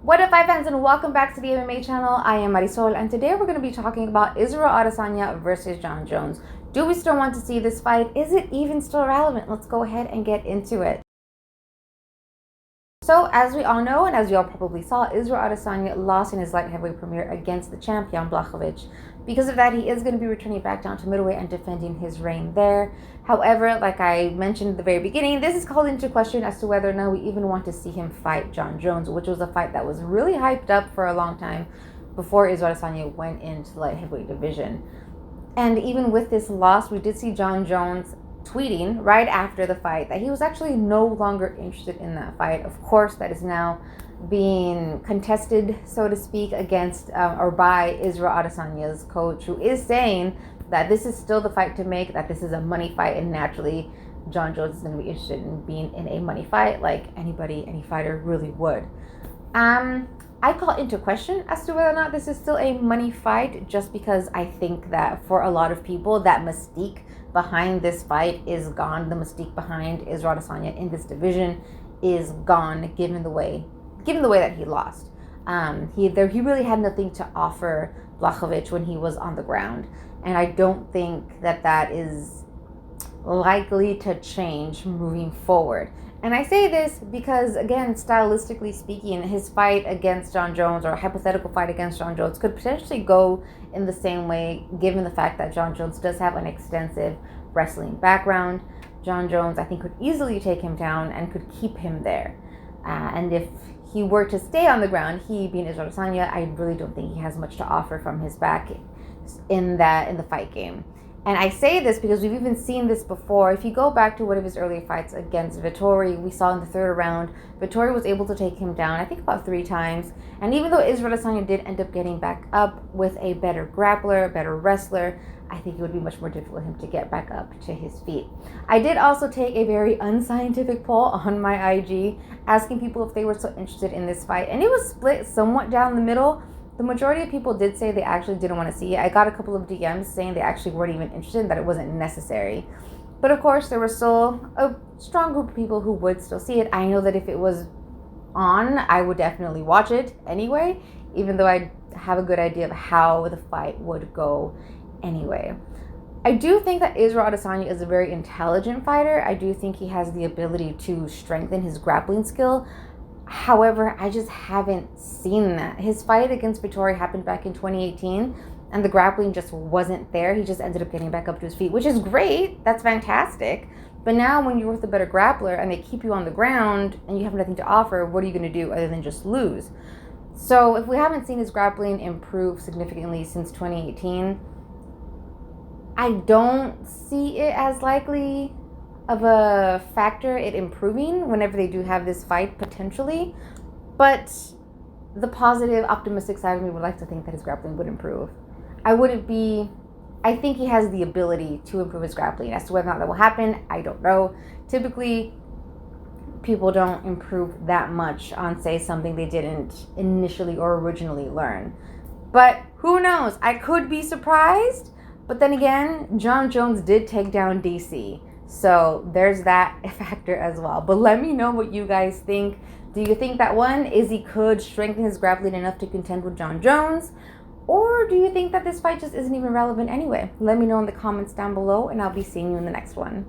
What up, fight fans, and welcome back to the MMA channel. I am Marisol, and today we're going to be talking about Israel Adesanya versus Jon Jones. Do we still want to see this fight? Is it even still relevant? Let's go ahead and get into it. So, as we all know, and as you all probably saw, Israel Adesanya lost in his light heavyweight premiere against the champ, Jan Blachowicz. Because of that, he is going to be returning back down to middleweight and defending his reign there. However, like I mentioned at the very beginning, this is called into question as to whether or not we even want to see him fight Jon Jones, which was a fight that was really hyped up for a long time before Israel Adesanya went into the light heavyweight division. And even with this loss, we did see Jon Jones tweeting right after the fight that he was actually no longer interested in that fight. Of course, that is now being contested, so to speak, against or by Israel Adesanya's coach, who is saying that this is still the fight to make, that this is a money fight, and naturally Jon Jones is going to be interested in being in a money fight like any fighter really would. I call into question as to whether or not this is still a money fight, just because I think that for a lot of people, that mystique behind this fight is gone. The mystique behind Israel Adesanya in this division is gone, given the way that he lost. He really had nothing to offer Blachowicz when he was on the ground, and I don't think that is likely to change moving forward. And I say this because, again, stylistically speaking, his fight against Jon Jones, or a hypothetical fight against Jon Jones, could potentially go in the same way, given the fact that Jon Jones does have an extensive wrestling background. Jon Jones, I think, could easily take him down and could keep him there. And if he were to stay on the ground, he being Israel Adesanya, I really don't think he has much to offer from his back in the fight game. And I say this because we've even seen this before. If you go back to one of his earlier fights against Vettori, we saw in the third round, Vettori was able to take him down, I think about 3 times. And even though Israel Adesanya did end up getting back up with a better grappler, a better wrestler, I think it would be much more difficult for him to get back up to his feet. I did also take a very unscientific poll on my IG, asking people if they were so interested in this fight. And it was split somewhat down the middle. The majority of people did say they actually didn't want to see it. I got a couple of DMs saying they actually weren't even interested, that it wasn't necessary. But of course, there was still a strong group of people who would still see it. I know that if it was on, I would definitely watch it anyway, even though I have a good idea of how the fight would go anyway. I do think that Israel Adesanya is a very intelligent fighter. I do think he has the ability to strengthen his grappling skill. However, I just haven't seen that. His fight against Vettori happened back in 2018, and the grappling just wasn't there. He just ended up getting back up to his feet, which is great. That's fantastic. But now when you're with a better grappler and they keep you on the ground and you have nothing to offer, what are you going to do other than just lose? So if we haven't seen his grappling improve significantly since 2018, I don't see it as likely of a factor it improving whenever they do have this fight potentially. But the positive, optimistic side of me would like to think that his grappling would improve. I think he has the ability to improve his grappling. As to whether or not that will happen, I don't know. Typically, people don't improve that much on, say, something they didn't initially or originally learn. But who knows? I could be surprised. But then again, Jon Jones did take down DC. So there's that factor as well. But let me know what you guys think. Do you think that Izzy could strengthen his grappling enough to contend with Jon Jones? Or do you think that this fight just isn't even relevant anyway? Let me know in the comments down below, and I'll be seeing you in the next one.